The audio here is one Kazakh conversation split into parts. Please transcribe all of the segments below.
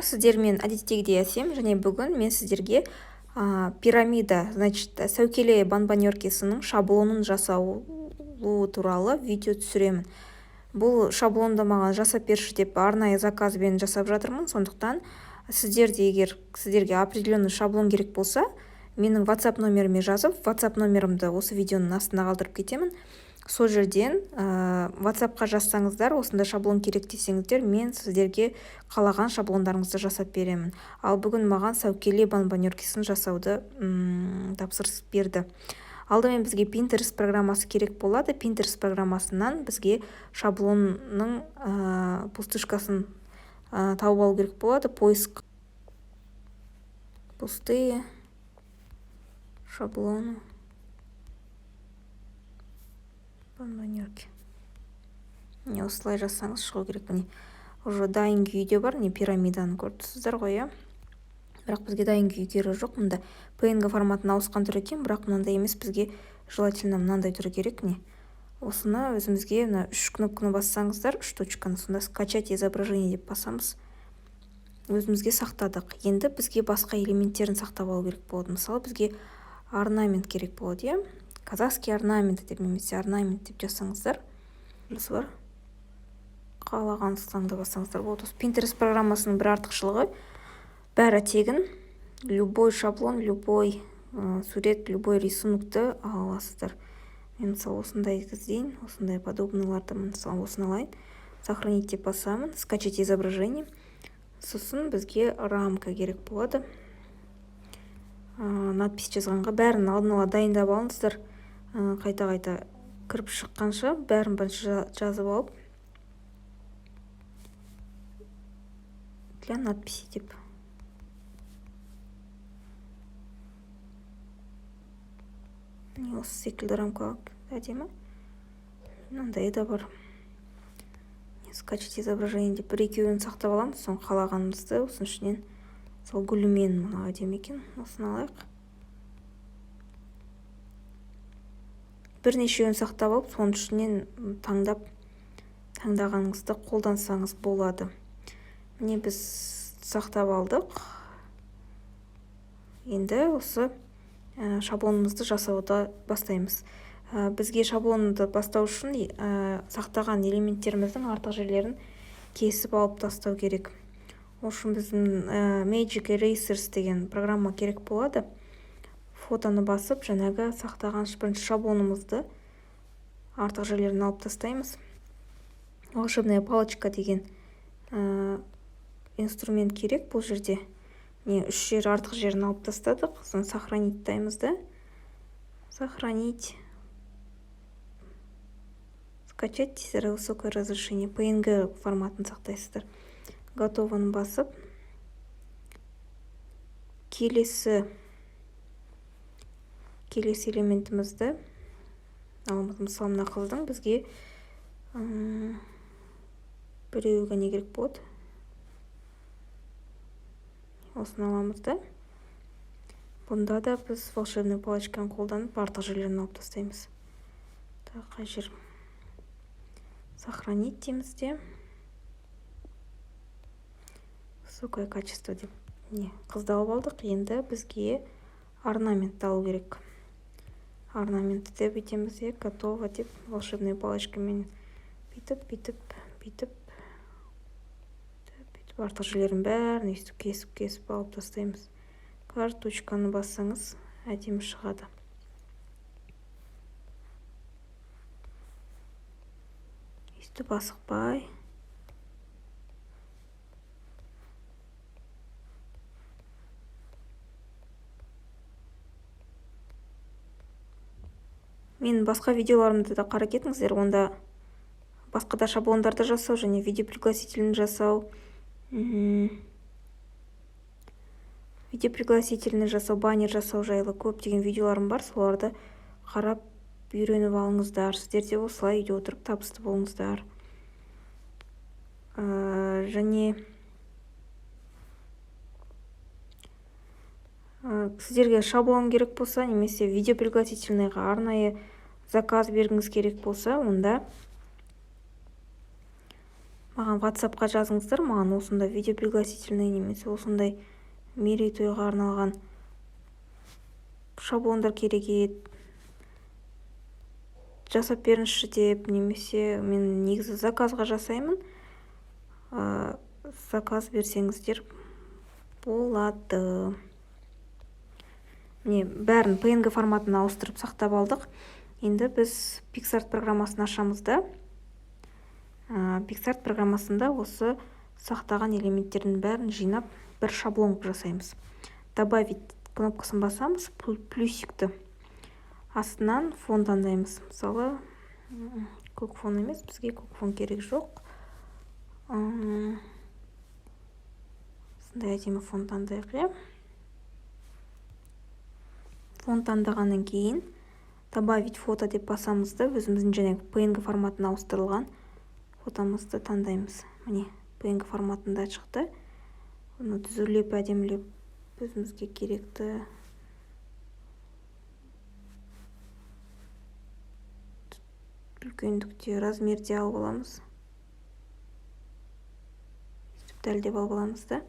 сіздермен әдеттегідей әсем, және бүгін мен сіздерге пирамида, значит, сәукеле банбанеркесінің шаблонын жасалу туралы видео түсіремін. Бұл шаблонды маған жасап берші деп арнайы заказбен жасап жатырмын. Сондықтан сіздерде егер сіздерге определенный шаблон керек болса, менің WhatsApp номеріме жазып, WhatsApp номерімді осы видеоның астына қалдырып кетемін. Сол жерден WhatsApp-қа жазсаңыздар, осында шаблон керек десеңіздер, мен сіздерге қалаған шаблондарыңызды жасап беремін. Ал бүгін маған сәукеле банбанеркесін жасауды тапсырыс берді. Алдымен бізге Pinterest программасы керек болады. Pinterest программасынан бізге шаблонның пустышкасын тауып алу керек болады. Поиск пустые шаблоны банбанерки. Не осылай жазсаңыз шығу керек. Міне уже дайын күйде бар. Не пирамиданы көріп тұрсыздар ғой, иә? Бірақ бізге дайын күй керек жоқ. Мұнда PNG форматына ауысқан түрі екен, бірақ мынандай емес, бізге желательно мынандай түрі керек. Не осыны өзімізге мына 3 кнопканы бассаңыздар, 3 точканы, сонда скачать изображение деп басамыз. Өзімізге сақтадық. Енді бізге басқа элементтерін сақтап алу керек болады. Мысалы, бізге орнамент керек болады, иә? Казахский орнамент деп немесе орнамент деп жазсаңыздар, бар. Қалағаныңызды бассаңыздар болады. Pinterest программасының бір артықшылығы, бәрі тегін. Любой шаблон, любой сурет, любой рисунокты ала аласыздар. Мен мысалы осындай іздейін, осындай подобныйларды мысалы осыны алайын. Сохранить деп басамын, скачать изображение. Сосын бізге рамка керек болады. Надпись жазғанға бәрін алдын ала дайындап алыңыздар. Қайта-қайта кіріп шыққанша бәрін бірінші жазып алып, для надписи деп. Осы секілді рамка әдемі. Мынандай да бар. Скачать изображение деп бір-екеуін сақтап аламыз, соң қалағанымызды осының ішінен сол гүлімен мына әдемі екен, осыны алайық. Бірнешеуін сақтап алып, соның ішінен таңдағаныңызды қолдансаңыз болады. Міне біз сақтап алдық. Енді осы шаблонымызды жасауды бастаймыз. Бізге шаблонды бастау үшін сақтаған элементтеріміздің артық жерлерін кесіп алып тастау керек. Үшін біздің Magic Erasers деген программа керек болады. Фотоны басып, жаңағы сақтаған бірінші шаблонымызды артық жерлерін алып тастаймыз. Волшебная палочка деген инструмент керек бұл жерде. 3 жер артық жерін алып тастадық. Соны сохранить таймыз да. Сохранить. Скачать высокое разрешение. PNG форматын сақтайсыздар. Готовыны басып. Келесі элементімізді аламыз. Мысалы, мына қыздың бізге біреуге не керек болады? Осыны аламыз да. Бұнда да біз волшебный палочканы қолданып артық жерлерін алып тастаймыз. Қай жер? Сохранить дейміз де. Высокое качество деп. Қызды алып алдық. Енді бізге орнамент алу керек. Орнаментті деп етеміз, готово деп волшебный палочкамен бүйтіп артық жерлерін бәрін өйстіп кесіп алып тастаймыз. Карточканы бассаңыз әдемі шығады. Өйстіп асықпай. Мен басқа видеоларымды да қарап кетіңіздер, онда басқа да шаблондарды жасау және видео пригласительін жасау, баннер жасау жайлы көптеген видеоларым бар. Соларды қарап үйреніп алыңыздар. Сіздер де осылай үйде отырып табысты болыңыздар. Және сіздерге шаблон керек болса, немесе видео пригласительныйға арнайы заказ бергіңіз керек болса, онда маған WhatsApp-қа жазыңыздар, маған осындай видео пригласительный немесе осындай мерейтойға арналған шаблондар керек еді, жасап беріңізші деп, немесе мен негізі заказға жасаймын, заказ берсеңіздер болады. Міне, бәрін PNG форматына ауыстырып сақтап алдық. Енді біз PicsArt программасын ашамыз да, PicsArt программасында осы сақтаған элементтердің бәрін жинап бір шаблон жасаймыз. Добавить кнопкасын басамыз, плюсикті астынан фон таңдаймыз. Мысалы, көк фон емес, бізге көк фон керек жоқ. Сондай әдемі фон таңдайық. Фон таңдағаннан кейін добавить фото деп басамыз да, өзіміздің және PNG форматына ауыстырылған фотомызды таңдаймыз. Міне, PNG форматында шықты. Оны түзулеп, әдемілеп, өзімізге керекті үлкендікте, размерде алып аламыз. Дәлдеп алып аламыз да.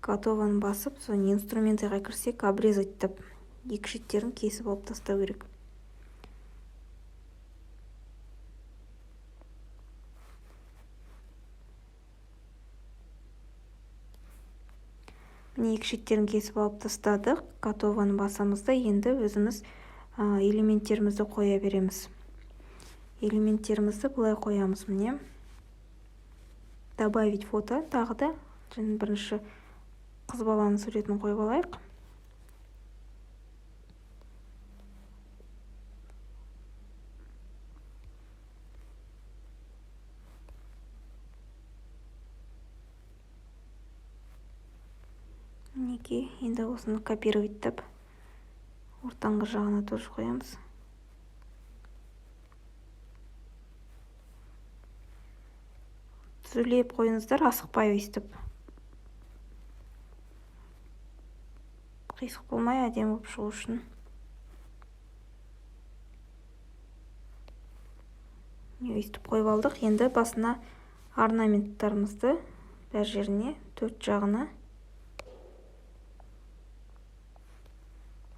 Готованы басып, соны инструментіға кірсек, обрезать деп, екі шеттерін кесіп алып тастау керек. Міне, екі шеттерін кесіп алып тастадық. Готованы басамызда, енді өзіміз элементтерімізді қоя береміз. Элементтерімізді бұлай қоямыз. Міне, добавить фото, тағы да бірінші қыз баланың суретін қойып алайық. Мінекей, енді осыны копировать деп, ортаңғы жағына тоже қоямыз. Түзулеп қойыңыздар, асықпай өйстіп. Қисық болмай, әдемі болып шығу үшін. Өйстіп қойып алдық. Енді басына орнаменттарымызды бәр жеріне, төрт жағына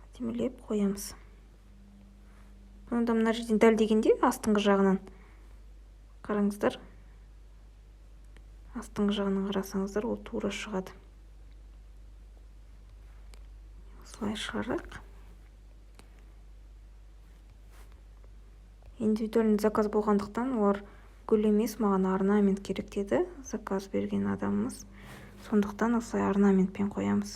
әдемілеп қоямыз. Бұны да мына жерден дәлдегенде астыңғы жағынан қараңыздар. Астыңғы жағынан қарасаңыздар, ол тура шығады. Осылай шығарайық. Индивидуальный заказ болғандықтан олар гүл емес, маған орнамент керек деді заказ берген адамымыз. Сондықтан осылай орнаментпен қоямыз.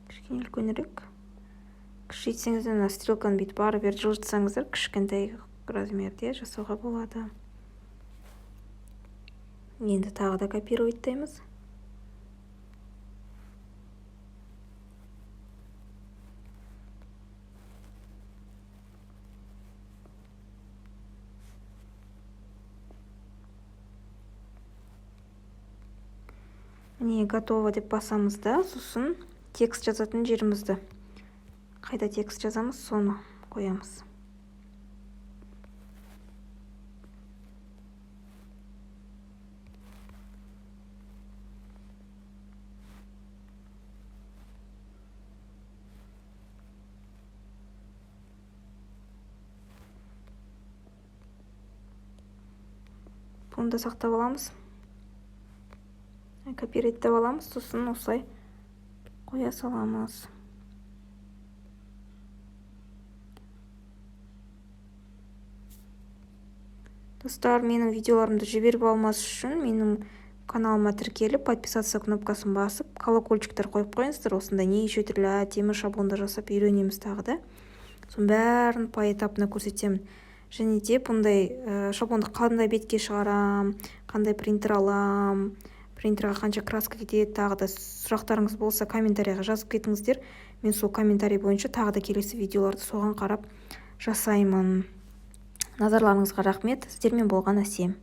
Кішкене үлкенірек. Кішірейтсеңіздер, стрелканы бүйтіп ары-бері жылжытсаңыздар, кішкентай размерде жасауға болады. Енді тағы да копировайттаймыз. Міне, готово деп басамыз да, сосын текст жазатын жерімізді. Қайда текст жазамыз, соны қоямыз. Бұны да сақтап аламыз. Копировайттап аламыз, сосын осылай қоя саламыз. Достар, менің видеоларымды жіберіп алмас үшін менің каналыма тіркеліп, подписаться кнопкасын басып, колокольчиктер қойып қойыңыздар. Осында неше түрлі әдемі шаблондар жасап үйренеміз тағы да. Соның бәрін поэтапно көрсетемін. Және де бұндай шаблонды қандай бетке шығарам, қандай принтер алам, принтерға қанша краска кетеді, тағы да сұрақтарыңыз болса комментарияға жазып кетіңіздер. Мен сол комментарий бойынша тағы да келесі видеоларды соған қарап жасаймын. Назарларыңызға рахмет. Сіздермен болған Әсем.